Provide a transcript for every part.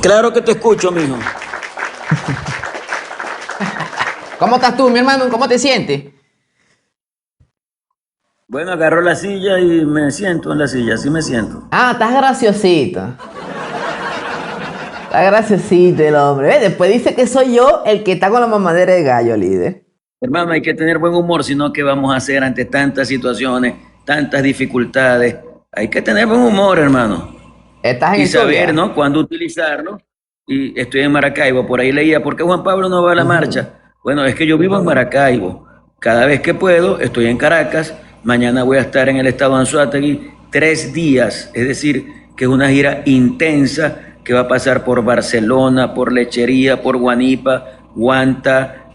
Claro que te escucho, mijo. ¿Cómo estás tú, mi hermano? ¿Cómo te sientes? Bueno, agarro la silla y me siento en la silla, así me siento. Ah, estás graciosito. Está graciosito el hombre. Después dice que soy yo el que está con la mamadera de gallo, líder. Hermano, hay que tener buen humor, si no, ¿qué vamos a hacer ante tantas situaciones, tantas dificultades? Hay que tener buen humor, hermano. Estás en Y el saber, Zulia. ¿no?, cuándo utilizarlo. Y estoy en Maracaibo, por ahí leía, ¿por qué Juan Pablo no va a la Ujú. marcha? Bueno, es que yo vivo en Maracaibo. Cada vez que puedo, estoy en Caracas. Mañana voy a estar en el estado de Anzoátegui 3 días, es decir, que es una gira intensa que va a pasar por Barcelona, por Lechería, por Guanipa, Guanta,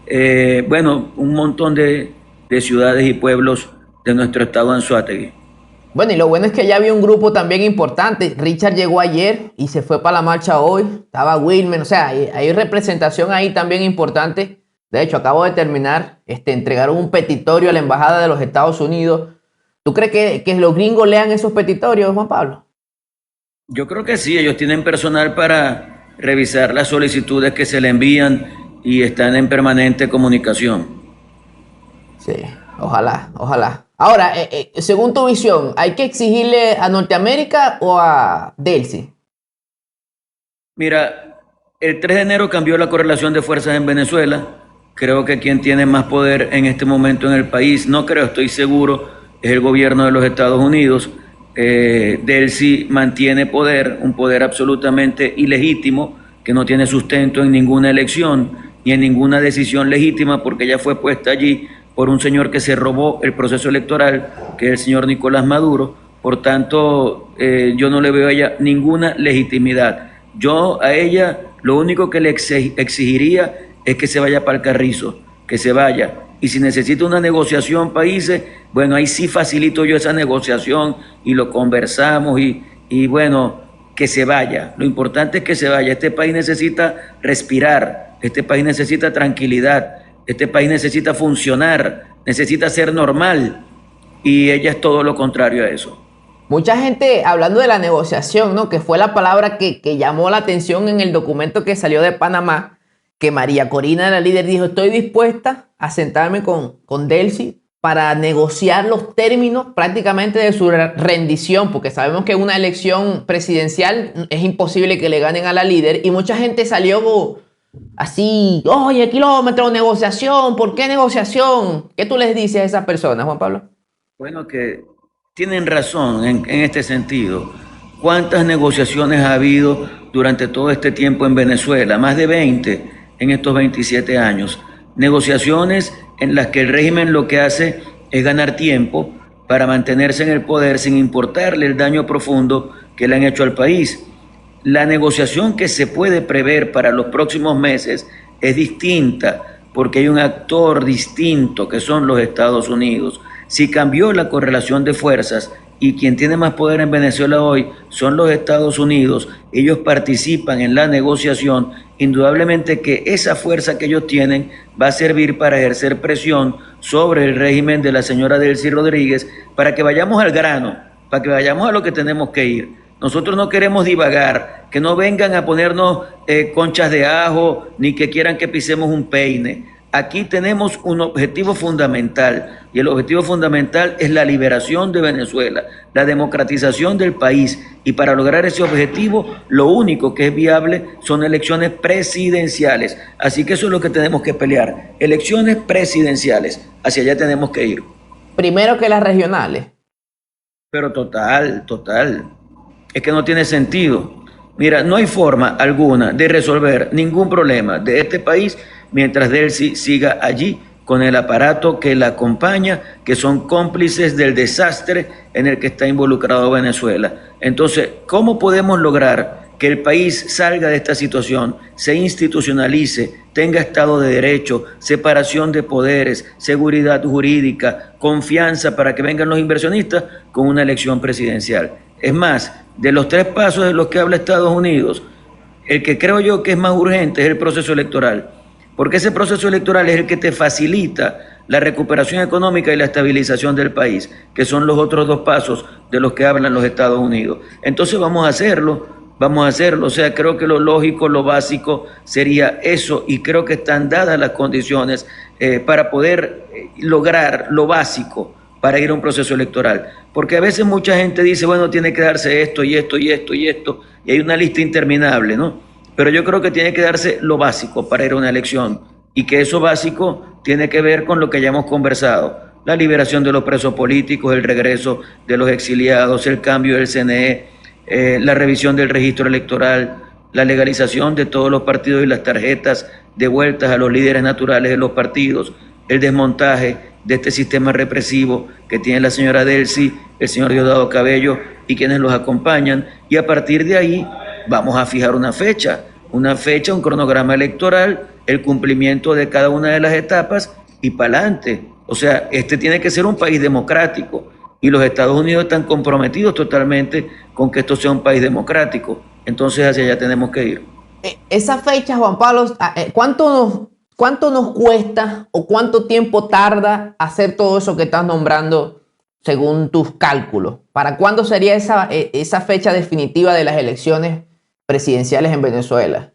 bueno, un montón de ciudades y pueblos de nuestro estado de Anzoátegui. Bueno, y lo bueno es que ya había un grupo también importante. Richard llegó ayer y se fue para la marcha hoy. Estaba Wilmer, o sea, hay representación ahí también importante. De hecho, acabo de terminar, entregaron un petitorio a la Embajada de los Estados Unidos. ¿Tú crees que los gringos lean esos petitorios, Juan Pablo? Yo creo que sí, ellos tienen personal para revisar las solicitudes que se le envían y están en permanente comunicación. Sí, ojalá, ojalá. Ahora, según tu visión, ¿hay que exigirle a Norteamérica o a Delcy? Mira, el 3 de enero cambió la correlación de fuerzas en Venezuela. Creo que quien tiene más poder en este momento en el país, no creo, estoy seguro, es el gobierno de los Estados Unidos. Delcy mantiene poder, un poder absolutamente ilegítimo, que no tiene sustento en ninguna elección ni en ninguna decisión legítima, porque ella fue puesta allí por un señor que se robó el proceso electoral, que es el señor Nicolás Maduro. Por tanto, yo no le veo a ella ninguna legitimidad. Yo a ella lo único que le exigiría es que se vaya para el Carrizo, que se vaya. Y si necesita una negociación, países, bueno, ahí sí facilito yo esa negociación y lo conversamos y bueno, que se vaya. Lo importante es que se vaya. Este país necesita respirar, este país necesita tranquilidad, este país necesita funcionar, necesita ser normal. Y ella es todo lo contrario a eso. Mucha gente hablando de la negociación, ¿no? Que fue la palabra que llamó la atención en el documento que salió de Panamá, que María Corina, la líder, dijo, estoy dispuesta a sentarme con Delcy para negociar los términos prácticamente de su rendición, porque sabemos que en una elección presidencial es imposible que le ganen a la líder, y mucha gente salió así, oye, kilómetro, negociación, ¿por qué negociación? ¿Qué tú les dices a esas personas, Juan Pablo? Bueno, que tienen razón en este sentido. ¿Cuántas negociaciones ha habido durante todo este tiempo en Venezuela? Más de 20 en estos 27 años. Negociaciones en las que el régimen lo que hace es ganar tiempo para mantenerse en el poder sin importarle el daño profundo que le han hecho al país. La negociación que se puede prever para los próximos meses es distinta porque hay un actor distinto que son los Estados Unidos. Si cambió la correlación de fuerzas y quien tiene más poder en Venezuela hoy son los Estados Unidos, ellos participan en la negociación, indudablemente que esa fuerza que ellos tienen va a servir para ejercer presión sobre el régimen de la señora Delcy Rodríguez para que vayamos al grano, para que vayamos a lo que tenemos que ir. Nosotros no queremos divagar, que no vengan a ponernos conchas de ajo, ni que quieran que pisemos un peine. Aquí tenemos un objetivo fundamental, y el objetivo fundamental es la liberación de Venezuela, la democratización del país, y para lograr ese objetivo, lo único que es viable son elecciones presidenciales. Así que eso es lo que tenemos que pelear, elecciones presidenciales, hacia allá tenemos que ir. Primero que las regionales. Pero total, total. Es que no tiene sentido. Mira, no hay forma alguna de resolver ningún problema de este país mientras Delcy siga allí con el aparato que la acompaña, que son cómplices del desastre en el que está involucrado Venezuela. Entonces, ¿cómo podemos lograr que el país salga de esta situación, se institucionalice, tenga Estado de Derecho, separación de poderes, seguridad jurídica, confianza para que vengan los inversionistas con una elección presidencial? Es más, de los 3 pasos de los que habla Estados Unidos, el que creo yo que es más urgente es el proceso electoral, porque ese proceso electoral es el que te facilita la recuperación económica y la estabilización del país, que son los otros 2 pasos de los que hablan los Estados Unidos. Entonces vamos a hacerlo, vamos a hacerlo. O sea, creo que lo lógico, lo básico sería eso, y creo que están dadas las condiciones para poder lograr lo básico para ir a un proceso electoral. Porque a veces mucha gente dice, bueno, tiene que darse esto y esto y esto y esto, y hay una lista interminable, ¿no? Pero yo creo que tiene que darse lo básico para ir a una elección, y que eso básico tiene que ver con lo que ya hemos conversado: la liberación de los presos políticos, el regreso de los exiliados, el cambio del CNE, la revisión del registro electoral, la legalización de todos los partidos y las tarjetas devueltas a los líderes naturales de los partidos, el desmontaje de este sistema represivo que tiene la señora Delcy, el señor Diosdado Cabello y quienes los acompañan, y a partir de ahí vamos a fijar una fecha, un cronograma electoral, el cumplimiento de cada una de las etapas y para adelante. O sea, este tiene que ser un país democrático, y los Estados Unidos están comprometidos totalmente con que esto sea un país democrático. Entonces hacia allá tenemos que ir. Esa fecha, Juan Pablo, ¿cuánto nos cuesta o cuánto tiempo tarda hacer todo eso que estás nombrando según tus cálculos? ¿Para cuándo sería esa fecha definitiva de las elecciones presidenciales en Venezuela?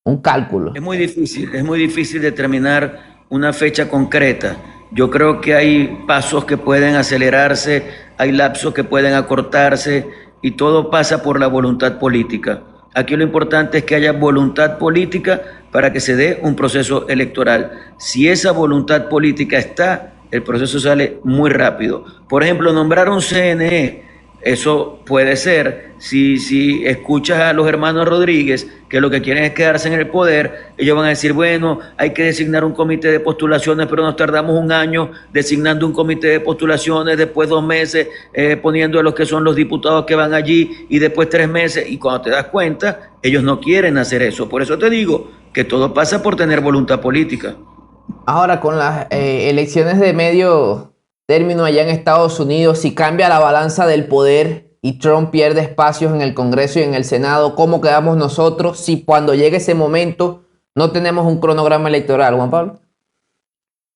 Un cálculo. Es muy difícil determinar una fecha concreta. Yo creo que hay pasos que pueden acelerarse, hay lapsos que pueden acortarse, y todo pasa por la voluntad política. Aquí lo importante es que haya voluntad política para que se dé un proceso electoral. Si esa voluntad política está, el proceso sale muy rápido. Por ejemplo, nombrar un CNE, eso puede ser, si escuchas a los hermanos Rodríguez, que lo que quieren es quedarse en el poder, ellos van a decir, bueno, hay que designar un comité de postulaciones, pero nos tardamos un año designando un comité de postulaciones, después 2 meses poniendo a los que son los diputados que van allí, y después 3 meses, y cuando te das cuenta, ellos no quieren hacer eso. Por eso te digo que todo pasa por tener voluntad política. Ahora, con las elecciones de medio término allá en Estados Unidos, si cambia la balanza del poder y Trump pierde espacios en el Congreso y en el Senado, ¿cómo quedamos nosotros si cuando llegue ese momento no tenemos un cronograma electoral, Juan Pablo?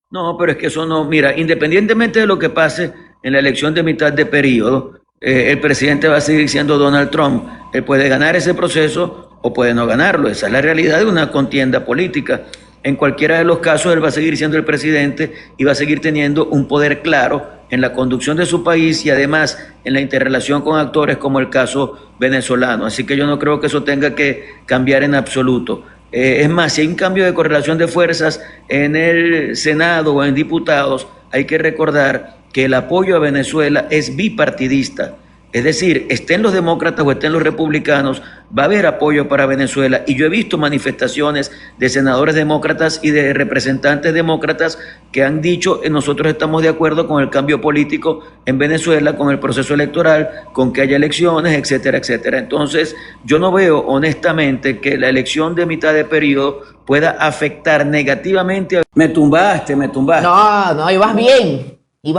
No, pero es que eso no, mira, independientemente de lo que pase en la elección de mitad de periodo, el presidente va a seguir siendo Donald Trump. Él puede ganar ese proceso o puede no ganarlo. Esa es la realidad de una contienda política. En cualquiera de los casos, él va a seguir siendo el presidente y va a seguir teniendo un poder claro en la conducción de su país, y además en la interrelación con actores como el caso venezolano. Así que yo no creo que eso tenga que cambiar en absoluto. Es más, si hay un cambio de correlación de fuerzas en el Senado o en diputados, hay que recordar que el apoyo a Venezuela es bipartidista. Es decir, estén los demócratas o estén los republicanos, va a haber apoyo para Venezuela. Y yo he visto manifestaciones de senadores demócratas y de representantes demócratas que han dicho, nosotros estamos de acuerdo con el cambio político en Venezuela, con el proceso electoral, con que haya elecciones, etcétera, etcétera. Entonces, yo no veo honestamente que la elección de mitad de periodo pueda afectar negativamente. Me tumbaste. No, ibas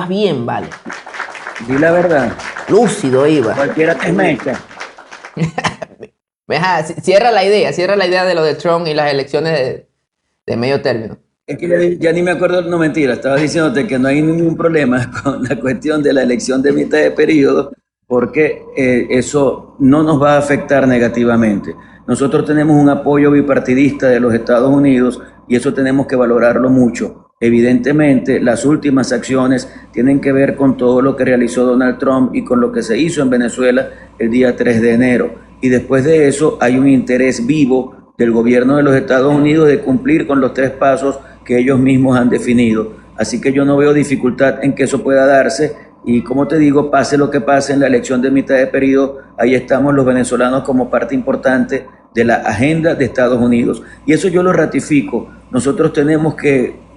bien, vale. Di la verdad. Lúcido iba. Cualquiera te mecha. Cierra la idea de lo de Trump y las elecciones de medio término. Es que ya ni me acuerdo, no, mentira, estaba diciéndote que no hay ningún problema con la cuestión de la elección de mitad de periodo, porque eso no nos va a afectar negativamente. Nosotros tenemos un apoyo bipartidista de los Estados Unidos y eso tenemos que valorarlo mucho. Evidentemente, las últimas acciones tienen que ver con todo lo que realizó Donald Trump y con lo que se hizo en Venezuela el día 3 de enero. Y después de eso hay un interés vivo del gobierno de los Estados Unidos de cumplir con los 3 pasos que ellos mismos han definido. Así que yo no veo dificultad en que eso pueda darse. Y como te digo, pase lo que pase en la elección de mitad de periodo, ahí estamos los venezolanos como parte importante de la agenda de Estados Unidos. Y eso yo lo ratifico. Nosotros tenemos que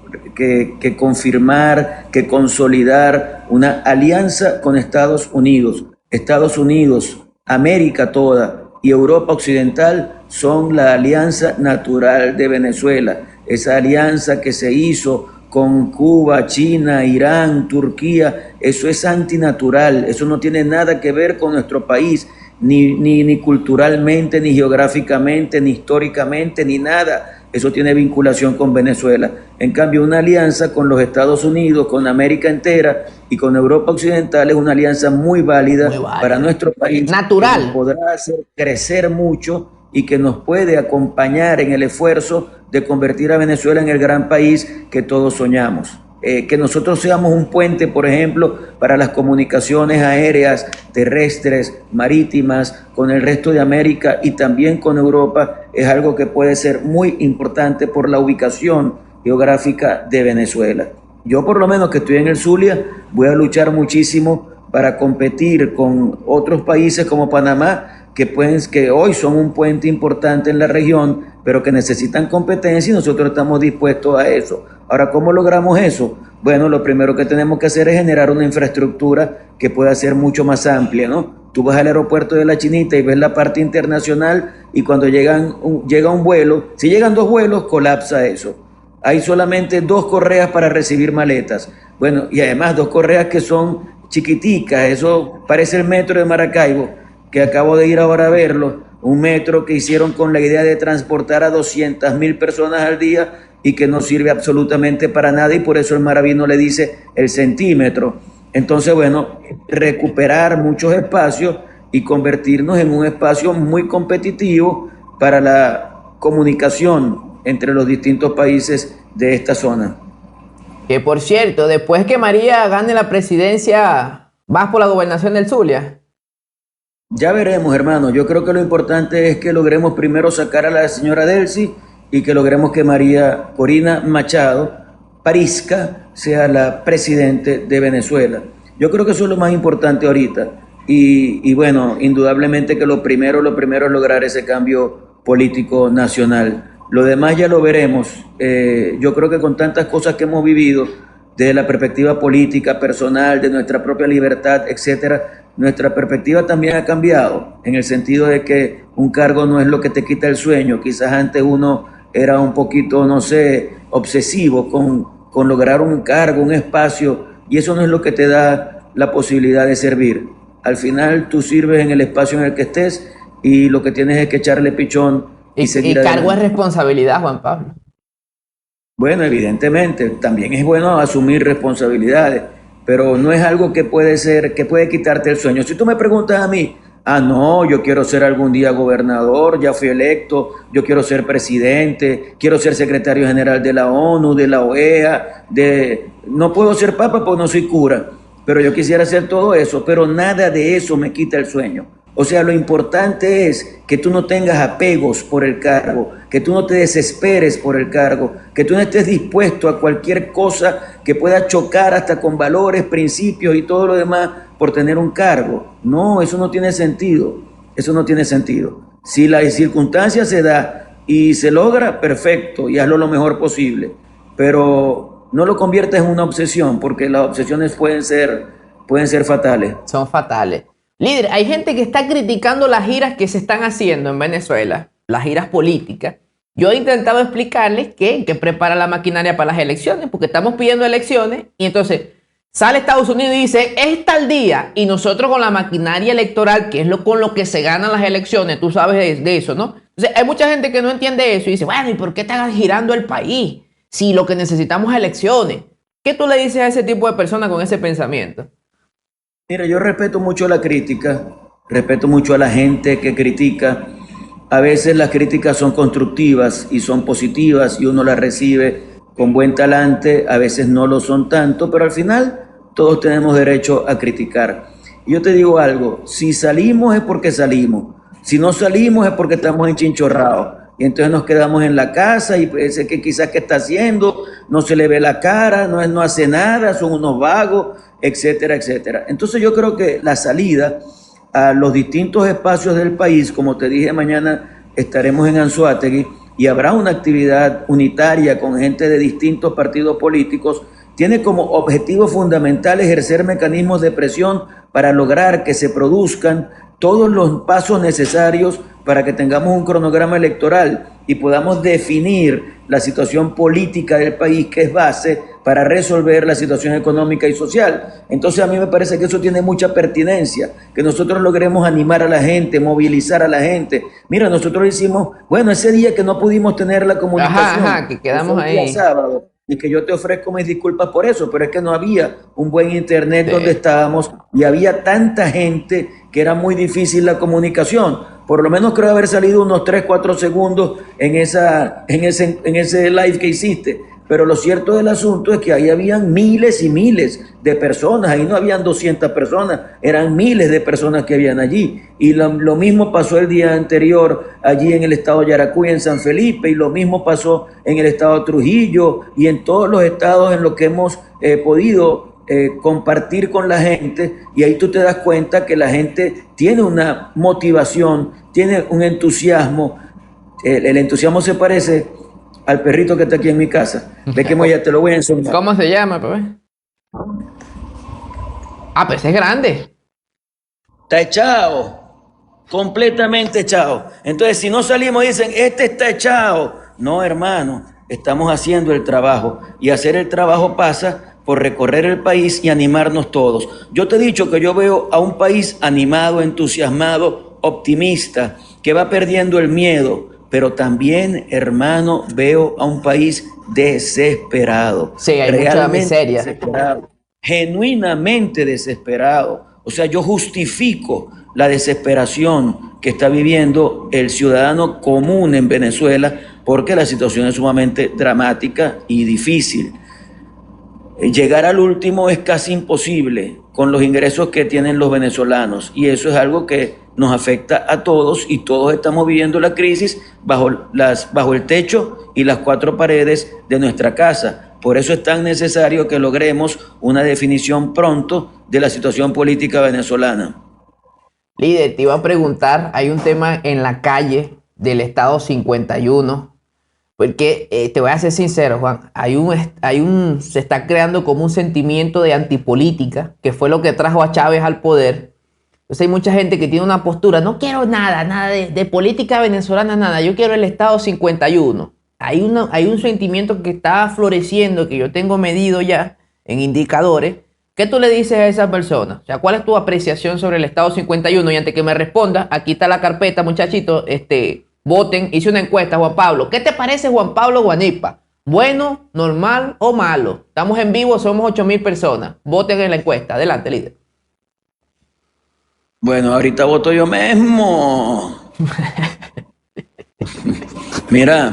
confirmar, que consolidar una alianza con Estados Unidos. Estados Unidos, América toda y Europa Occidental son la alianza natural de Venezuela. Esa alianza que se hizo con Cuba, China, Irán, Turquía, eso es antinatural, eso no tiene nada que ver con nuestro país, ni culturalmente, ni geográficamente, ni históricamente, ni nada. eso tiene vinculación con Venezuela. En cambio, una alianza con los Estados Unidos, con América entera y con Europa Occidental es una alianza muy válida, para nuestro país. Natural. Que nos podrá hacer crecer mucho y que nos puede acompañar en el esfuerzo de convertir a Venezuela en el gran país que todos soñamos. Que nosotros seamos un puente, por ejemplo, para las comunicaciones aéreas, terrestres, marítimas, con el resto de América y también con Europa, es algo que puede ser muy importante por la ubicación geográfica de Venezuela. Yo, por lo menos que estoy en el Zulia, voy a luchar muchísimo para competir con otros países como Panamá, que hoy son un puente importante en la región, pero que necesitan competencia y nosotros estamos dispuestos a eso. Ahora, ¿cómo logramos eso? Bueno, lo primero que tenemos que hacer es generar una infraestructura que pueda ser mucho más amplia, ¿no? Tú vas al aeropuerto de La Chinita y ves la parte internacional y cuando llega un vuelo, si llegan 2 vuelos, colapsa eso. Hay solamente 2 correas para recibir maletas. Bueno, y además 2 correas que son chiquiticas, eso parece el metro de Maracaibo, que acabo de ir ahora a verlo, un metro que hicieron con la idea de transportar a 200.000 personas al día y que no sirve absolutamente para nada y por eso el Maravino le dice el centímetro. Entonces, bueno, recuperar muchos espacios y convertirnos en un espacio muy competitivo para la comunicación entre los distintos países de esta zona. Que por cierto, después que María gane la presidencia, ¿vas por la gobernación del Zulia? Ya veremos, hermano. Yo creo que lo importante es que logremos primero sacar a la señora Delcy y que logremos que María Corina Machado Parizca sea la presidente de Venezuela. Yo creo que eso es lo más importante ahorita. Y bueno, indudablemente que lo primero es lograr ese cambio político nacional. Lo demás ya lo veremos. Yo creo que con tantas cosas que hemos vivido, desde la perspectiva política, personal, de nuestra propia libertad, etcétera, nuestra perspectiva también ha cambiado, en el sentido de que un cargo no es lo que te quita el sueño. Quizás antes uno era un poquito, no sé, obsesivo con lograr un cargo, un espacio, y eso no es lo que te da la posibilidad de servir. Al final tú sirves en el espacio en el que estés y lo que tienes es que echarle pichón y seguir adelante. Cargo es responsabilidad, Juan Pablo. Bueno, evidentemente, también es bueno asumir responsabilidades, pero no es algo que puede quitarte el sueño. Si tú me preguntas a mí, no, yo quiero ser algún día gobernador, ya fui electo, yo quiero ser presidente, quiero ser secretario general de la ONU, de la OEA, no puedo ser papa porque no soy cura, pero yo quisiera hacer todo eso, pero nada de eso me quita el sueño. O sea, lo importante es que tú no tengas apegos por el cargo, que tú no te desesperes por el cargo, que tú no estés dispuesto a cualquier cosa que pueda chocar hasta con valores, principios y todo lo demás por tener un cargo. No, eso no tiene sentido. Eso no tiene sentido. Si la circunstancia se da y se logra, perfecto, y hazlo lo mejor posible. Pero no lo conviertas en una obsesión, porque las obsesiones pueden ser fatales. Son fatales. Líder, hay gente que está criticando las giras que se están haciendo en Venezuela, las giras políticas. Yo he intentado explicarles que prepara la maquinaria para las elecciones, porque estamos pidiendo elecciones y entonces sale Estados Unidos y dice, es tal día, y nosotros con la maquinaria electoral, que es con lo que se ganan las elecciones, tú sabes de eso, ¿no? Entonces hay mucha gente que no entiende eso y dice, bueno, ¿y por qué están girando el país si lo que necesitamos es elecciones? ¿Qué tú le dices a ese tipo de personas con ese pensamiento? Mira, yo respeto mucho la crítica, respeto mucho a la gente que critica. A veces las críticas son constructivas y son positivas y uno las recibe con buen talante, a veces no lo son tanto, pero al final todos tenemos derecho a criticar. Y yo te digo algo, si salimos es porque salimos, si no salimos es porque estamos enchinchorrados. Y entonces nos quedamos en la casa y parece que quizás que está haciendo, no se le ve la cara, no hace nada, son unos vagos, etcétera, etcétera. Entonces yo creo que la salida a los distintos espacios del país, como te dije, mañana estaremos en Anzoátegui y habrá una actividad unitaria con gente de distintos partidos políticos, tiene como objetivo fundamental ejercer mecanismos de presión para lograr que se produzcan todos los pasos necesarios para que tengamos un cronograma electoral y podamos definir la situación política del país, que es base para resolver la situación económica y social. Entonces a mí me parece que eso tiene mucha pertinencia, que nosotros logremos animar a la gente, movilizar a la gente. Mira, nosotros hicimos, bueno, ese día que no pudimos tener la comunicación, que quedamos fue un día ahí. sábado, y que yo te ofrezco mis disculpas por eso, pero es que no había un buen internet Sí. donde estábamos y había tanta gente que era muy difícil la comunicación. Por lo menos creo haber salido unos 3, 4 segundos en ese live que hiciste. Pero lo cierto del asunto es que ahí habían miles y miles de personas, ahí no habían 200 personas, eran miles de personas que habían allí. Y lo mismo pasó el día anterior allí en el estado de Yaracuy, en San Felipe, y lo mismo pasó en el estado de Trujillo y en todos los estados en los que hemos podido compartir con la gente, y ahí tú te das cuenta que la gente tiene una motivación, tiene un entusiasmo. El entusiasmo se parece al perrito que está aquí en mi casa. Ve que ya te lo voy a enseñar. ¿Cómo se llama, papá? Ah, pues es grande. Está echado, completamente echado. Entonces, si no salimos, dicen, este está echado. No, hermano, estamos haciendo el trabajo, y hacer el trabajo pasa por recorrer el país y animarnos todos. Yo te he dicho que yo veo a un país animado, entusiasmado, optimista, que va perdiendo el miedo, pero también, hermano, veo a un país desesperado. Sí, hay mucha miseria. Desesperado, genuinamente desesperado. O sea, yo justifico la desesperación que está viviendo el ciudadano común en Venezuela, porque la situación es sumamente dramática y difícil. Llegar al último es casi imposible con los ingresos que tienen los venezolanos, y eso es algo que nos afecta a todos, y todos estamos viviendo la crisis bajo el techo y las 4 paredes de nuestra casa. Por eso es tan necesario que logremos una definición pronto de la situación política venezolana. Líder, te iba a preguntar, hay un tema en la calle del estado 51. Porque te voy a ser sincero, Juan, se está creando como un sentimiento de antipolítica, que fue lo que trajo a Chávez al poder. Entonces hay mucha gente que tiene una postura, no quiero nada de política venezolana, nada, yo quiero el estado 51. Hay un sentimiento que está floreciendo, que yo tengo medido ya en indicadores. ¿Qué tú le dices a esa persona? O sea, ¿cuál es tu apreciación sobre el estado 51? Y antes que me responda, aquí está la carpeta, muchachito, voten, hice una encuesta, Juan Pablo. ¿Qué te parece Juan Pablo Guanipa? ¿Bueno, normal o malo? Estamos en vivo, somos 8,000 personas. Voten en la encuesta. Adelante, líder. Bueno, ahorita voto yo mismo. Mira,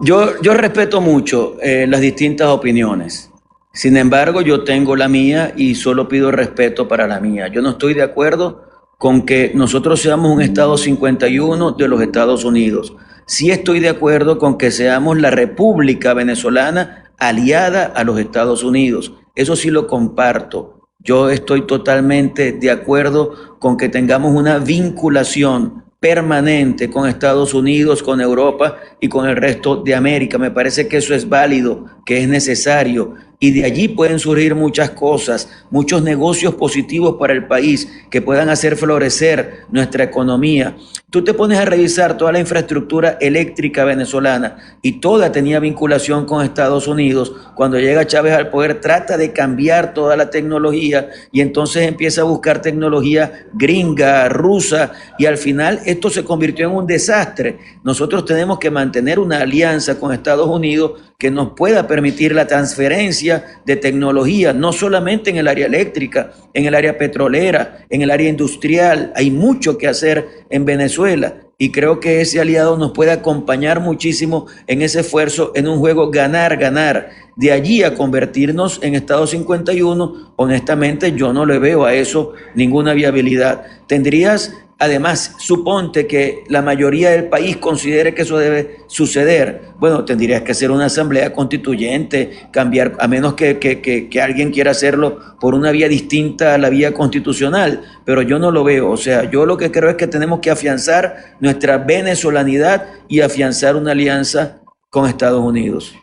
yo respeto mucho las distintas opiniones. Sin embargo, yo tengo la mía y solo pido respeto para la mía. Yo no estoy de acuerdo con que nosotros seamos un estado 51 de los Estados Unidos. Sí estoy de acuerdo con que seamos la República Venezolana aliada a los Estados Unidos. Eso sí lo comparto. Yo estoy totalmente de acuerdo con que tengamos una vinculación permanente con Estados Unidos, con Europa y con el resto de América. Me parece que eso es válido, que es necesario, y de allí pueden surgir muchas cosas, muchos negocios positivos para el país que puedan hacer florecer nuestra economía. Tú te pones a revisar toda la infraestructura eléctrica venezolana, y toda tenía vinculación con Estados Unidos. Cuando llega Chávez al poder, trata de cambiar toda la tecnología, y entonces empieza a buscar tecnología gringa, rusa, y al final esto se convirtió en un desastre. Nosotros tenemos que mantener una alianza con Estados Unidos que nos pueda permitir la transferencia de tecnología, no solamente en el área eléctrica, en el área petrolera, en el área industrial. Hay mucho que hacer en Venezuela, y creo que ese aliado nos puede acompañar muchísimo en ese esfuerzo, en un juego ganar-ganar. De allí a convertirnos en Estado 51, honestamente yo no le veo a eso ninguna viabilidad. Tendrías, además, suponte que la mayoría del país considere que eso debe suceder. Bueno, tendrías que hacer una asamblea constituyente, cambiar, a menos que alguien quiera hacerlo por una vía distinta a la vía constitucional, pero yo no lo veo. O sea, yo lo que creo es que tenemos que afianzar nuestra venezolanidad y afianzar una alianza con Estados Unidos.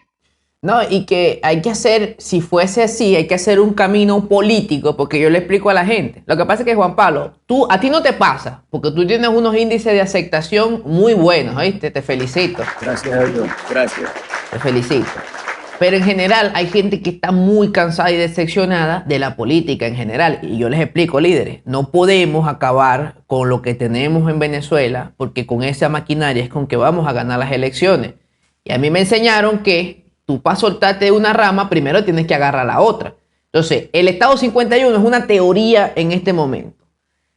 No, y que hay que hacer, si fuese así, hay que hacer un camino político, porque yo le explico a la gente. Lo que pasa es que, Juan Pablo, a ti no te pasa, porque tú tienes unos índices de aceptación muy buenos, ¿oíste? Te felicito. Gracias a Dios, gracias. Te felicito. Pero en general hay gente que está muy cansada y decepcionada de la política en general. Y yo les explico, líderes, no podemos acabar con lo que tenemos en Venezuela, porque con esa maquinaria es con que vamos a ganar las elecciones. Y a mí me enseñaron que tú para soltarte de una rama, primero tienes que agarrar la otra. Entonces, el Estado 51 es una teoría en este momento.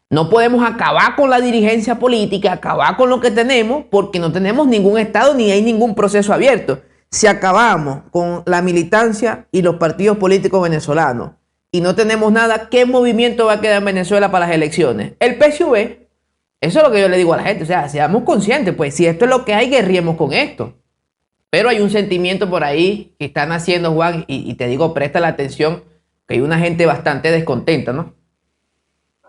No podemos acabar con la dirigencia política, acabar con lo que tenemos, porque no tenemos ningún Estado ni hay ningún proceso abierto. Si acabamos con la militancia y los partidos políticos venezolanos y no tenemos nada, ¿qué movimiento va a quedar en Venezuela para las elecciones? El PSV. Eso es lo que yo le digo a la gente. O sea, seamos conscientes, pues si esto es lo que hay, guerriemos con esto. Pero hay un sentimiento por ahí que están haciendo, Juan, y te digo, presta la atención, que hay una gente bastante descontenta, ¿no?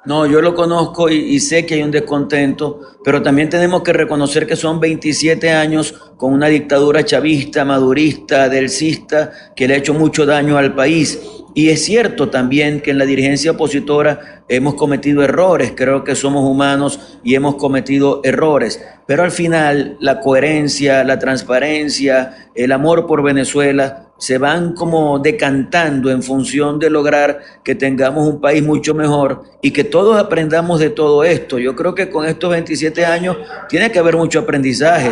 No, yo lo conozco y sé que hay un descontento, pero también tenemos que reconocer que son 27 años con una dictadura chavista, madurista, delcista, que le ha hecho mucho daño al país. Y es cierto también que en la dirigencia opositora hemos cometido errores, creo que somos humanos y hemos cometido errores, pero al final la coherencia, la transparencia, el amor por Venezuela se van como decantando en función de lograr que tengamos un país mucho mejor y que todos aprendamos de todo esto. Yo creo que con estos 27 años tiene que haber mucho aprendizaje.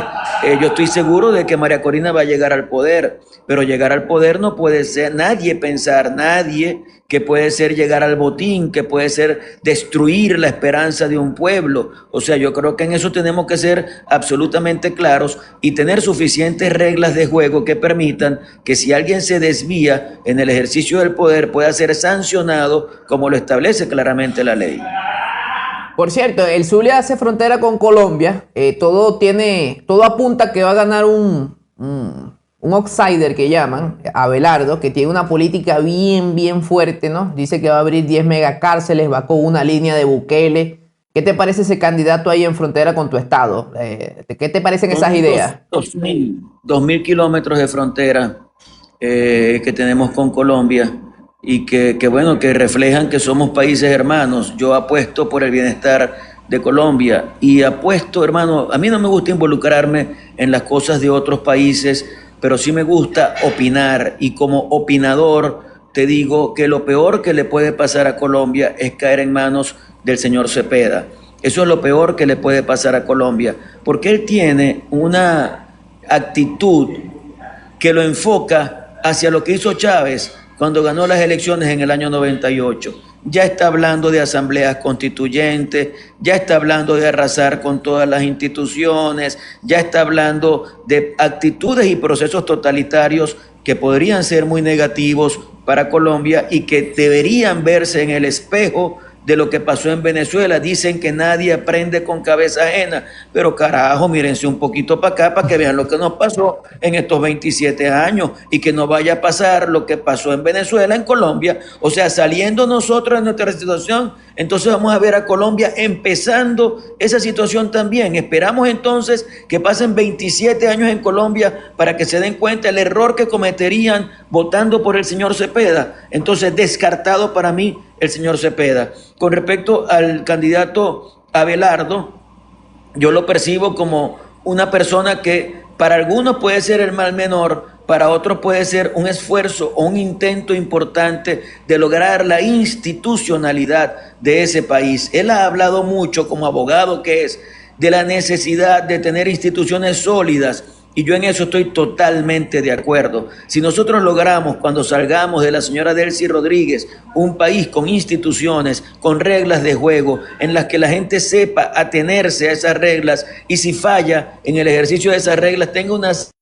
Yo estoy seguro de que María Corina va a llegar al poder, pero llegar al poder no puede ser nadie pensar, nadie que puede ser llegar al botín, que puede ser destruir la esperanza de un pueblo. O sea, yo creo que en eso tenemos que ser absolutamente claros y tener suficientes reglas de juego que permitan que si alguien se desvía en el ejercicio del poder pueda ser sancionado como lo establece claramente la ley. Por cierto, el Zulia hace frontera con Colombia. Todo apunta que va a ganar un outsider que llaman, Abelardo, que tiene una política bien fuerte, ¿no? Dice que va a abrir 10 megacárceles, va con una línea de Bukele. ¿Qué te parece ese candidato ahí en frontera con tu estado? ¿Qué te parecen esas ideas? 2.000 kilómetros de frontera que tenemos con Colombia y bueno, que reflejan que somos países hermanos. Yo apuesto por el bienestar de Colombia y apuesto, hermano, a mí no me gusta involucrarme en las cosas de otros países, pero sí me gusta opinar y como opinador te digo que lo peor que le puede pasar a Colombia es caer en manos del señor Cepeda. Eso es lo peor que le puede pasar a Colombia, porque él tiene una actitud que lo enfoca hacia lo que hizo Chávez cuando ganó las elecciones en el año 98. Ya está hablando de asambleas constituyentes, ya está hablando de arrasar con todas las instituciones, ya está hablando de actitudes y procesos totalitarios que podrían ser muy negativos para Colombia y que deberían verse en el espejo de lo que pasó en Venezuela. Dicen que nadie aprende con cabeza ajena, pero carajo, mírense un poquito para acá para que vean lo que nos pasó en estos 27 años y que no vaya a pasar lo que pasó en Venezuela, en Colombia. O sea, saliendo nosotros de nuestra situación, entonces vamos a ver a Colombia empezando esa situación también. Esperamos entonces que pasen 27 años en Colombia para que se den cuenta el error que cometerían votando por el señor Cepeda. Entonces, descartado para mí el señor Cepeda. Con respecto al candidato Abelardo, yo lo percibo como una persona que para algunos puede ser el mal menor, para otros puede ser un esfuerzo o un intento importante de lograr la institucionalidad de ese país. Él ha hablado mucho, como abogado que es, de la necesidad de tener instituciones sólidas. Y yo en eso estoy totalmente de acuerdo. Si nosotros logramos, cuando salgamos de la señora Delcy Rodríguez, un país con instituciones, con reglas de juego, en las que la gente sepa atenerse a esas reglas y si falla en el ejercicio de esas reglas, tenga unas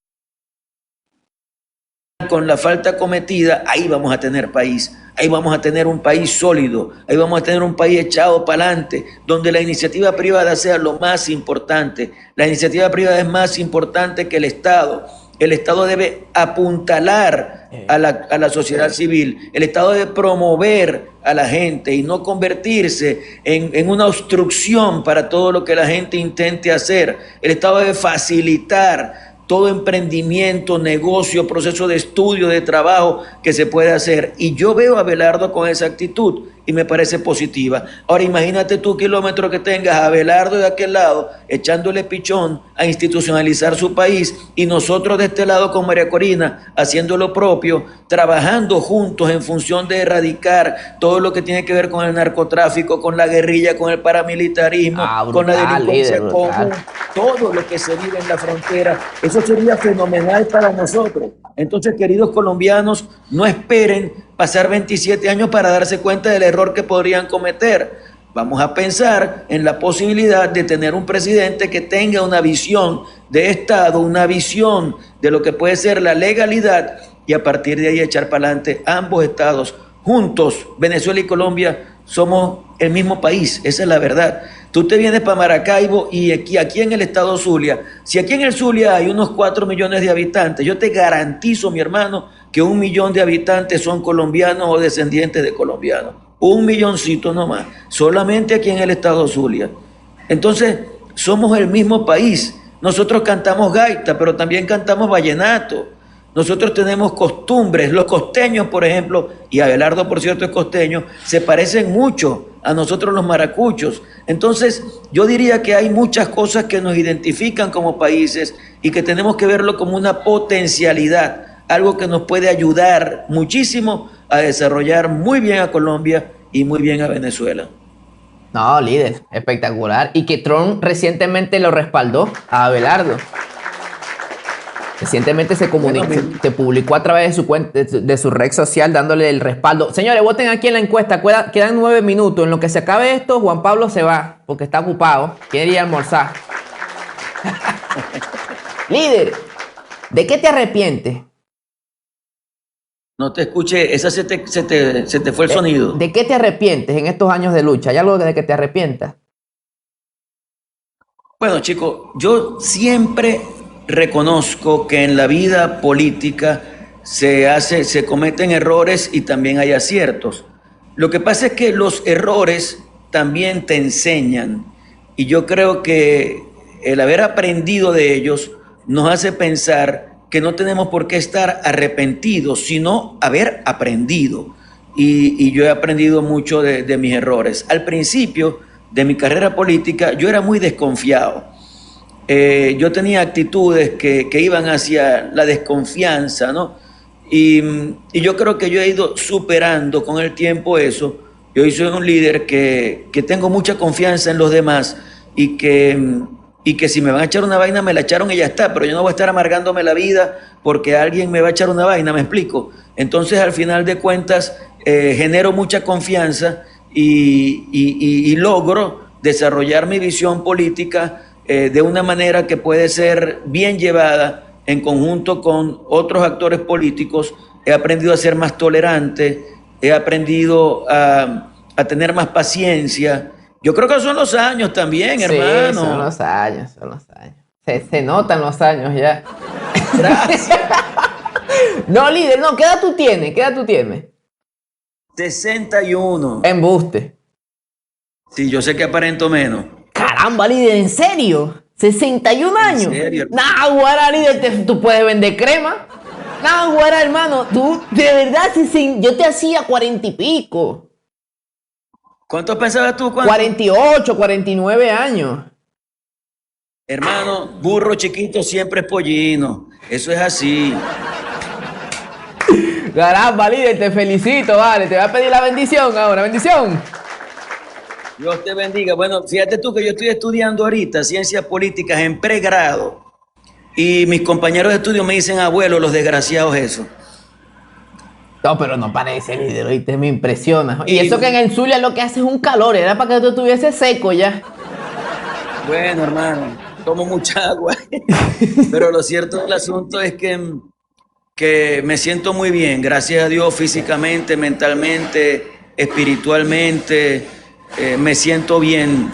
con la falta cometida, ahí vamos a tener país, ahí vamos a tener un país sólido, ahí vamos a tener un país echado para adelante, donde la iniciativa privada sea lo más importante. La iniciativa privada es más importante que el Estado. El Estado debe apuntalar a la sociedad civil, el Estado debe promover a la gente y no convertirse en una obstrucción para todo lo que la gente intente hacer. El Estado debe facilitar todo emprendimiento, negocio, proceso de estudio, de trabajo que se puede hacer. Y yo veo a Abelardo con esa actitud y me parece positiva. Ahora imagínate tú, kilómetros que tengas a Abelardo de aquel lado echándole pichón a institucionalizar su país y nosotros de este lado con María Corina haciendo lo propio, trabajando juntos en función de erradicar todo lo que tiene que ver con el narcotráfico, con la guerrilla, con el paramilitarismo, Brutal, con la delincuencia líder, común, brutal. todo lo que se vive en la frontera. Eso sería fenomenal para nosotros. Entonces, queridos colombianos, no esperen pasar 27 años para darse cuenta del error que podrían cometer. Vamos a pensar en la posibilidad de tener un presidente que tenga una visión de Estado, una visión de lo que puede ser la legalidad y a partir de ahí echar para adelante ambos estados juntos. Venezuela y Colombia somos el mismo país, esa es la verdad. Tú te vienes para Maracaibo y aquí en el estado Zulia, si aquí en el Zulia hay unos 4 millones de habitantes, yo te garantizo, mi hermano, que 1 millón de habitantes son colombianos o descendientes de colombianos. 1 milloncito nomás, solamente aquí en el estado Zulia. Entonces, somos el mismo país. Nosotros cantamos gaita, pero también cantamos vallenato. Nosotros tenemos costumbres, los costeños, por ejemplo, y Abelardo, por cierto, es costeño, se parecen mucho a nosotros los maracuchos. Entonces, yo diría que hay muchas cosas que nos identifican como países y que tenemos que verlo como una potencialidad, algo que nos puede ayudar muchísimo a desarrollar muy bien a Colombia y muy bien a Venezuela. No, líder, espectacular. Y que Trump recientemente lo respaldó a Abelardo. Recientemente se publicó a través de su cuenta, de su red social, dándole el respaldo. Señores, voten aquí en la encuesta. Quedan 9 minutos. En lo que se acabe esto, Juan Pablo se va porque está ocupado. Quiere ir a almorzar. Líder, ¿de qué te arrepientes? No te escuché, esa se te fue el sonido. ¿De qué te arrepientes en estos años de lucha? ¿Hay algo de que te arrepientas? Bueno, chicos, yo siempre reconozco que en la vida política se cometen errores y también hay aciertos. Lo que pasa es que los errores también te enseñan y yo creo que el haber aprendido de ellos nos hace pensar que no tenemos por qué estar arrepentidos, sino haber aprendido. Y yo he aprendido mucho de mis errores. Al principio de mi carrera política yo era muy desconfiado. Yo tenía actitudes que iban hacia la desconfianza, ¿no? Y yo creo que yo he ido superando con el tiempo eso. Yo hoy soy un líder que tengo mucha confianza en los demás y que si me van a echar una vaina, me la echaron y ya está, pero yo no voy a estar amargándome la vida porque alguien me va a echar una vaina, ¿me explico? Entonces, al final de cuentas, genero mucha confianza y logro desarrollar mi visión política de una manera que puede ser bien llevada en conjunto con otros actores políticos. He aprendido a ser más tolerante, he aprendido a tener más paciencia. Yo creo que son los años también, hermano. Sí, son los años, son los años. Se notan los años ya. Gracias. No, líder, no, ¿qué edad tú tienes? ¿Qué edad tú tienes? 61. Embuste. Sí, yo sé que aparento menos. Caramba, líder, ¿en serio? 61 años. ¿En serio? Nah, guara, líder, tú puedes vender crema. Nah, guara, hermano, tú, de verdad, yo te hacía 40 y pico. ¿Cuánto pensabas tú? 48, 49 años. Hermano, burro chiquito siempre es pollino. Eso es así. Caramba, líder, te felicito, vale. Te voy a pedir la bendición ahora. Bendición. Dios te bendiga. Bueno, fíjate tú que yo estoy estudiando ahorita ciencias políticas en pregrado y mis compañeros de estudio me dicen, abuelo, los desgraciados eso. No, pero no parece, líder, oíste, me impresiona. Y eso que en el Zulia lo que hace es un calor, era para que tú estuviese seco ya. Bueno, hermano, tomo mucha agua. Pero lo cierto del asunto es que me siento muy bien, gracias a Dios, físicamente, mentalmente, espiritualmente. Me siento bien,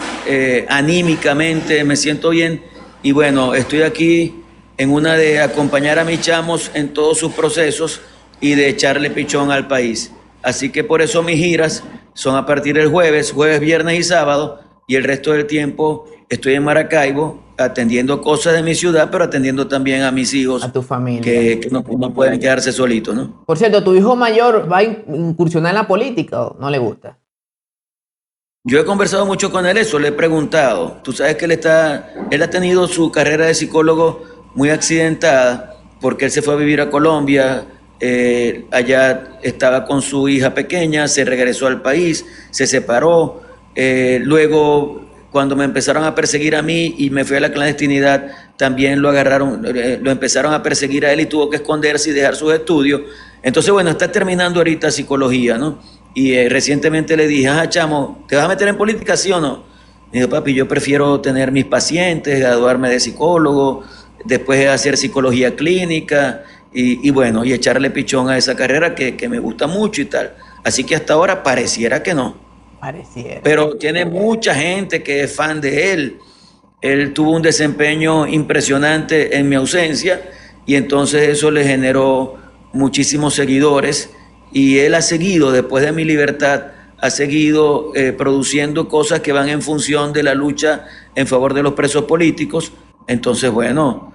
anímicamente, me siento bien. Y bueno, estoy aquí en una de acompañar a mis chamos en todos sus procesos y de echarle pichón al país. Así que por eso mis giras son a partir del jueves, viernes y sábado, y el resto del tiempo estoy en Maracaibo atendiendo cosas de mi ciudad, pero atendiendo también a mis hijos A tu familia. que no pueden quedarse solitos, ¿no? Por cierto, ¿tu hijo mayor va a incursionar en la política o no le gusta? Yo he conversado mucho con él eso, le he preguntado. Tú sabes que él ha tenido su carrera de psicólogo muy accidentada porque él se fue a vivir a Colombia, allá estaba con su hija pequeña, se regresó al país, se separó, luego cuando me empezaron a perseguir a mí y me fui a la clandestinidad, también lo agarraron, lo empezaron a perseguir a él y tuvo que esconderse y dejar sus estudios. Entonces, bueno, está terminando ahorita psicología, ¿no? Y recientemente le dije, chamo, ¿te vas a meter en política, sí o no? Me dijo, papi, yo prefiero tener mis pacientes, graduarme de psicólogo, después hacer psicología clínica y bueno, y echarle pichón a esa carrera que me gusta mucho y tal. Así que hasta ahora pareciera que no. Pareciera. Pero tiene mucha gente que es fan de él. Él tuvo un desempeño impresionante en mi ausencia y entonces eso le generó muchísimos seguidores y él ha seguido, después de mi libertad, ha seguido produciendo cosas que van en función de la lucha en favor de los presos políticos. Entonces, bueno,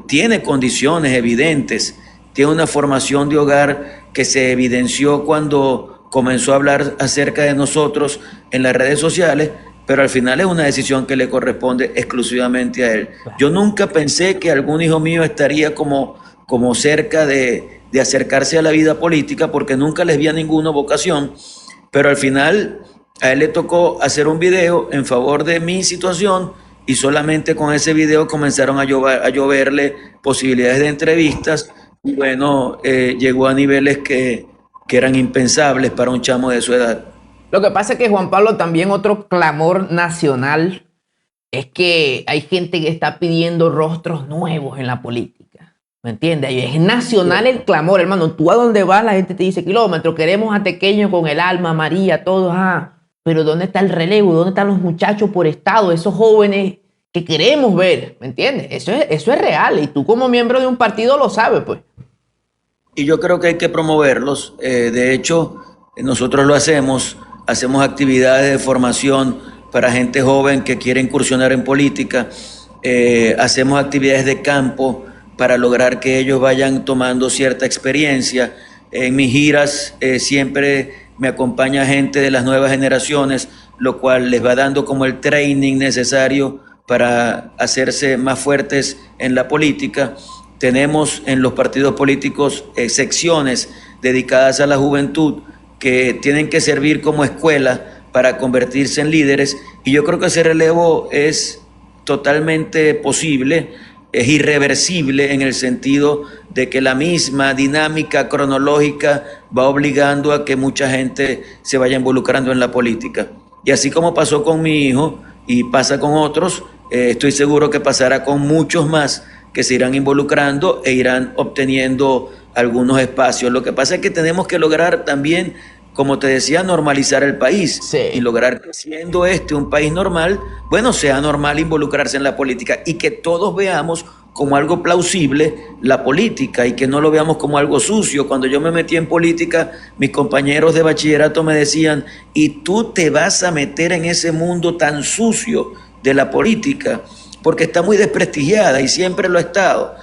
tiene condiciones evidentes, tiene una formación de hogar que se evidenció cuando comenzó a hablar acerca de nosotros en las redes sociales, pero al final es una decisión que le corresponde exclusivamente a él. Yo nunca pensé que algún hijo mío estaría como cerca de acercarse a la vida política, porque nunca les vi a ninguna vocación, pero al final a él le tocó hacer un video en favor de mi situación y solamente con ese video comenzaron a lloverle posibilidades de entrevistas y bueno, llegó a niveles que eran impensables para un chamo de su edad. Lo que pasa es que, Juan Pablo, también otro clamor nacional es que hay gente que está pidiendo rostros nuevos en la política. ¿Me entiendes? Es nacional el clamor, hermano. Tú a donde vas, la gente te dice, kilómetros, queremos a Tequeño con el Alma, María, todos. Pero ¿dónde está el relevo? ¿Dónde están los muchachos por estado? Esos jóvenes que queremos ver, ¿me entiendes? Eso es real y tú como miembro de un partido lo sabes, pues. Y yo creo que hay que promoverlos. De hecho, nosotros lo hacemos actividades de formación para gente joven que quiere incursionar en política, hacemos actividades de campo para lograr que ellos vayan tomando cierta experiencia. En mis giras siempre me acompaña gente de las nuevas generaciones, lo cual les va dando como el training necesario para hacerse más fuertes en la política. Tenemos en los partidos políticos secciones dedicadas a la juventud que tienen que servir como escuela para convertirse en líderes y yo creo que ese relevo es totalmente posible, es irreversible en el sentido de que la misma dinámica cronológica va obligando a que mucha gente se vaya involucrando en la política. Y así como pasó con mi hijo y pasa con otros, estoy seguro que pasará con muchos más que se irán involucrando e irán obteniendo algunos espacios. Lo que pasa es que tenemos que lograr también, como te decía, normalizar el país. Sí. Y lograr que siendo un país normal, bueno, sea normal involucrarse en la política y que todos veamos como algo plausible la política y que no lo veamos como algo sucio. Cuando yo me metí en política, mis compañeros de bachillerato me decían, ¿y tú te vas a meter en ese mundo tan sucio de la política? Porque está muy desprestigiada y siempre lo ha estado.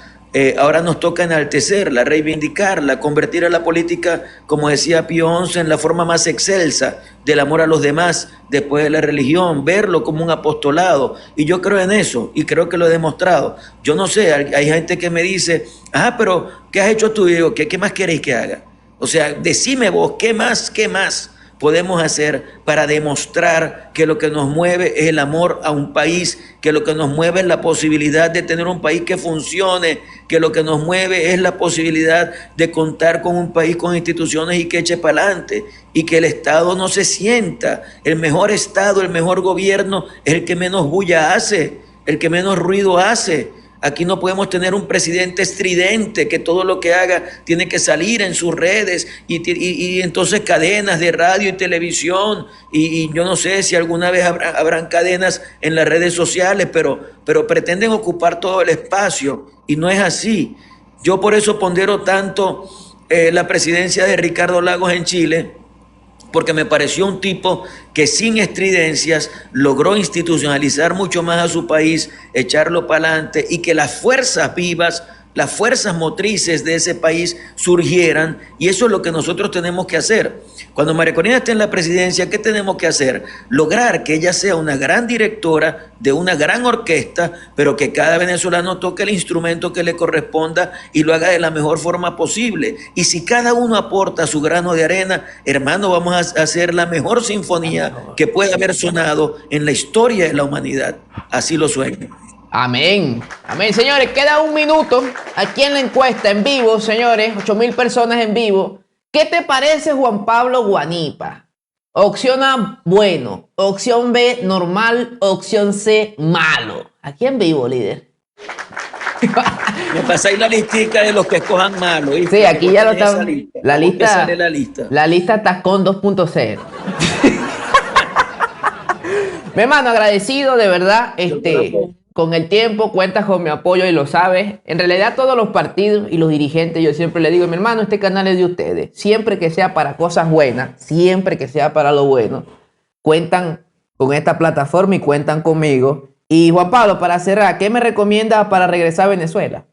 Ahora nos toca enaltecerla, reivindicarla, convertir a la política, como decía Pío XI, en la forma más excelsa del amor a los demás, después de la religión, verlo como un apostolado. Y yo creo en eso y creo que lo he demostrado. Yo no sé, hay gente que me dice, pero ¿qué has hecho tú? Y digo, ¿qué más queréis que haga? O sea, decime vos, ¿qué más podemos hacer para demostrar que lo que nos mueve es el amor a un país, que lo que nos mueve es la posibilidad de tener un país que funcione, que lo que nos mueve es la posibilidad de contar con un país con instituciones y que eche para adelante y que el Estado no se sienta? El mejor Estado, el mejor gobierno es el que menos bulla hace, el que menos ruido hace. Aquí no podemos tener un presidente estridente que todo lo que haga tiene que salir en sus redes y entonces cadenas de radio y televisión y yo no sé si alguna vez habrán cadenas en las redes sociales, pero pretenden ocupar todo el espacio y no es así. Yo por eso pondero tanto la presidencia de Ricardo Lagos en Chile, porque me pareció un tipo que sin estridencias logró institucionalizar mucho más a su país, echarlo para adelante y que las fuerzas vivas, las fuerzas motrices de ese país surgieran, y eso es lo que nosotros tenemos que hacer. Cuando María Corina esté en la presidencia, ¿qué tenemos que hacer? Lograr que ella sea una gran directora de una gran orquesta, pero que cada venezolano toque el instrumento que le corresponda y lo haga de la mejor forma posible. Y si cada uno aporta su grano de arena, hermano, vamos a hacer la mejor sinfonía que pueda haber sonado en la historia de la humanidad. Así lo sueño. Amén. Amén. Señores, queda un minuto aquí en la encuesta en vivo, señores. 8.000 personas en vivo. ¿Qué te parece Juan Pablo Guanipa? Opción A, bueno. Opción B, normal. Opción C, malo. Aquí en vivo, líder. Me pasáis la listica de los que escojan malo. ¿Viste? Sí, aquí ya lo está. La lista. La lista Tascón 2.0. Mi hermano, agradecido, de verdad. Con el tiempo cuentas con mi apoyo y lo sabes. En realidad todos los partidos y los dirigentes, yo siempre le digo, mi hermano, este canal es de ustedes. Siempre que sea para cosas buenas, siempre que sea para lo bueno, cuentan con esta plataforma y cuentan conmigo. Y Juan Pablo, para cerrar, ¿qué me recomiendas para regresar a Venezuela?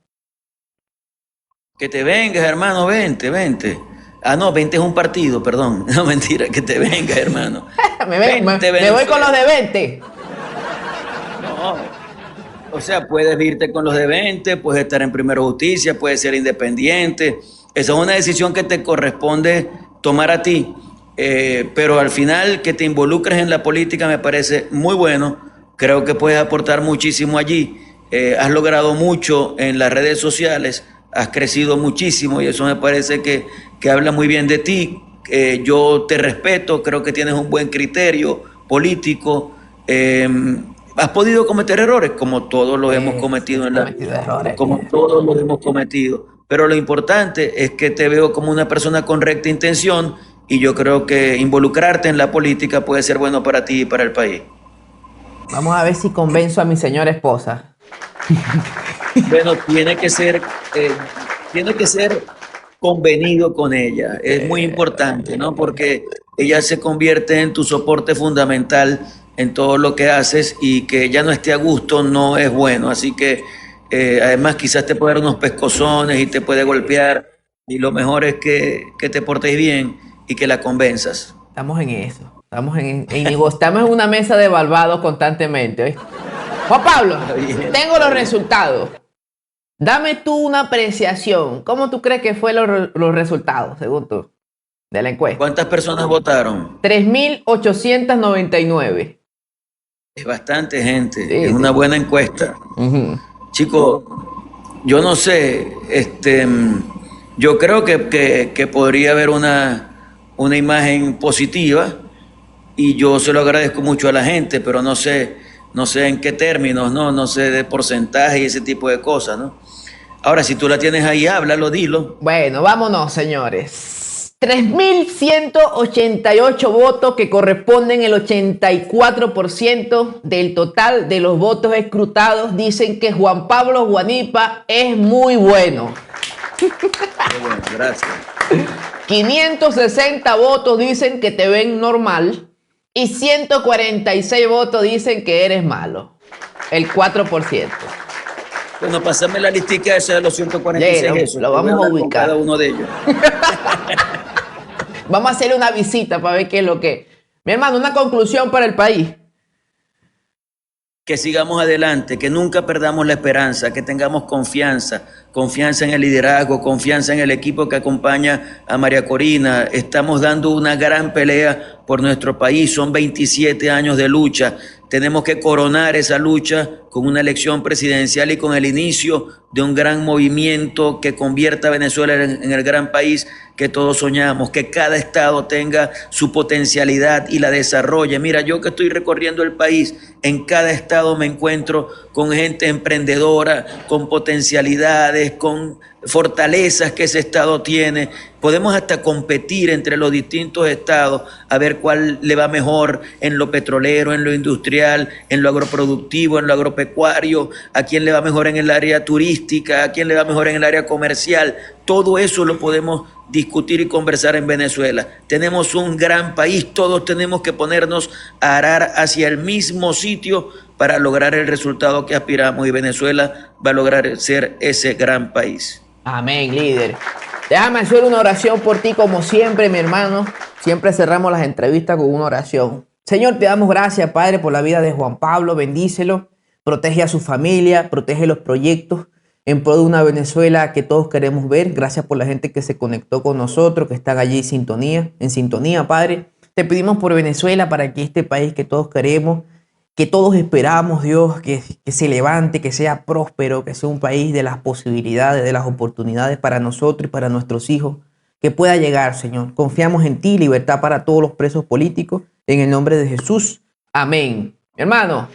Que te vengas, hermano, vente. Ah, no, 20 es un partido, perdón. No, mentira, que te vengas, hermano. me voy con los de 20. No. O sea, puedes irte con los de 20, puedes estar en Primero Justicia, puedes ser independiente. Esa es una decisión que te corresponde tomar a ti. Pero al final que te involucres en la política me parece muy bueno. Creo que puedes aportar muchísimo allí. Has logrado mucho en las redes sociales, has crecido muchísimo y eso me parece que habla muy bien de ti. Yo te respeto, creo que tienes un buen criterio político. Has podido cometer errores, como todos los hemos cometido como todos los hemos cometido. Pero lo importante es que te veo como una persona con recta intención y yo creo que involucrarte en la política puede ser bueno para ti y para el país. Vamos a ver si convenzo a mi señora esposa. Bueno, tiene que ser convenido con ella. Es muy importante, ¿no? Porque ella se convierte en tu soporte fundamental en todo lo que haces y que ella no esté a gusto no es bueno. Así que además quizás te puede dar unos pescozones y te puede golpear y lo mejor es que te portes bien y que la convenzas. Estamos en eso. Estamos en una mesa de Barbados constantemente. ¿Oíste? Juan Pablo, tengo los resultados. Dame tú una apreciación. ¿Cómo tú crees que fueron los resultados, según tú, de la encuesta? ¿Cuántas personas votaron? 3.899. Es bastante gente, sí, es una buena encuesta. Chicos, yo no sé, yo creo que podría haber una imagen positiva y yo se lo agradezco mucho a la gente, pero no sé en qué términos, no sé de porcentaje y ese tipo de cosas, ¿no? Ahora, si tú la tienes ahí, háblalo, dilo. Bueno, vámonos, señores. 3.188 votos que corresponden el 84% del total de los votos escrutados dicen que Juan Pablo Guanipa es muy bueno. Qué bueno, gracias. 560 votos dicen que te ven normal y 146 votos dicen que eres malo. El 4%. Bueno, pásame la listica esa de los 146. Lo vamos a ubicar. Cada uno de ellos. Vamos a hacerle una visita para ver qué es lo que... Mi hermano, una conclusión para el país. Que sigamos adelante, que nunca perdamos la esperanza, que tengamos confianza en el liderazgo, confianza en el equipo que acompaña a María Corina. Estamos dando una gran pelea por nuestro país, son 27 años de lucha. Tenemos que coronar esa lucha con una elección presidencial y con el inicio de un gran movimiento que convierta a Venezuela en el gran país que todos soñamos, que cada estado tenga su potencialidad y la desarrolle. Mira, yo que estoy recorriendo el país, en cada estado me encuentro con gente emprendedora, con potencialidades, con fortalezas que ese estado tiene. Podemos hasta competir entre los distintos estados a ver cuál le va mejor en lo petrolero, en lo industrial, en lo agroproductivo, en lo agropecuario. agropecuario, a quién le va mejor en el área turística, a quién le va mejor en el área comercial. Todo eso lo podemos discutir y conversar en Venezuela. Tenemos un gran país, todos tenemos que ponernos a arar hacia el mismo sitio para lograr el resultado que aspiramos, y Venezuela va a lograr ser ese gran país. Amén, líder. Déjame hacer una oración por ti como siempre, mi hermano. Siempre cerramos las entrevistas con una oración. Señor, te damos gracias, Padre, por la vida de Juan Pablo. Bendícelo, protege a su familia, protege los proyectos en pro de una Venezuela que todos queremos ver. Gracias por la gente que se conectó con nosotros, que están allí en sintonía, Padre. Te pedimos por Venezuela para que este país que todos queremos, que todos esperamos, Dios, que se levante, que sea próspero, que sea un país de las posibilidades, de las oportunidades para nosotros y para nuestros hijos, que pueda llegar, Señor. Confiamos en ti, libertad para todos los presos políticos, en el nombre de Jesús. Amén. Hermano.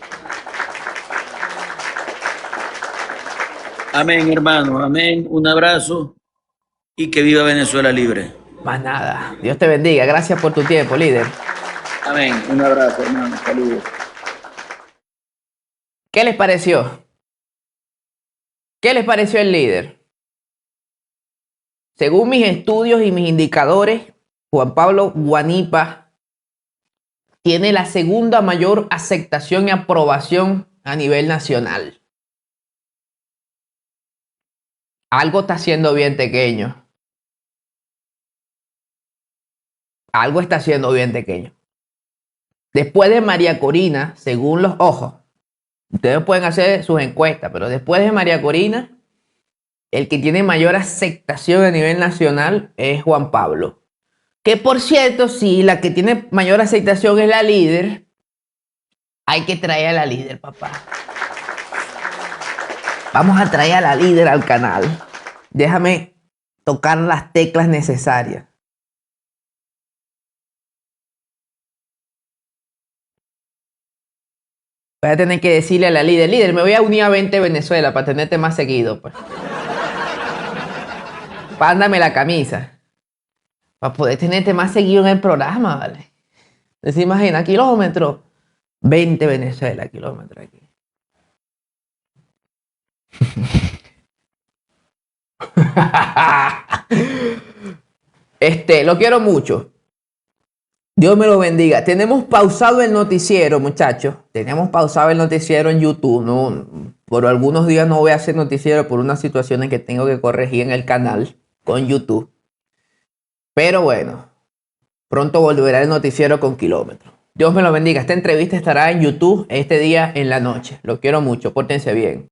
Amén, hermano. Amén. Un abrazo y que viva Venezuela libre. Más nada. Dios te bendiga. Gracias por tu tiempo, líder. Amén. Un abrazo, hermano. Saludos. ¿Qué les pareció? ¿Qué les pareció el líder? Según mis estudios y mis indicadores, Juan Pablo Guanipa tiene la segunda mayor aceptación y aprobación a nivel nacional. Algo está haciendo bien Tequeño. Algo está haciendo bien Tequeño. Después de María Corina, según los ojos, ustedes pueden hacer sus encuestas, pero después de María Corina, el que tiene mayor aceptación a nivel nacional es Juan Pablo. Que por cierto, si la que tiene mayor aceptación es la líder, hay que traer a la líder, papá. Vamos a traer a la líder al canal. Déjame tocar las teclas necesarias. Voy a tener que decirle a la líder, me voy a unir a 20 Venezuela para tenerte más seguido, pues. Pándame la camisa. Para poder tenerte más seguido en el programa, ¿vale? ¿Se imagina? Kilómetros. 20 Venezuela, kilómetros aquí. Lo quiero mucho. Dios me lo bendiga. Tenemos pausado el noticiero, muchachos. Tenemos pausado el noticiero en YouTube. No, por algunos días no voy a hacer noticiero por unas situaciones que tengo que corregir en el canal con YouTube. Pero bueno, pronto volverá el noticiero con kilómetros. Dios me lo bendiga. Esta entrevista estará en YouTube este día en la noche. Lo quiero mucho. Pórtense bien.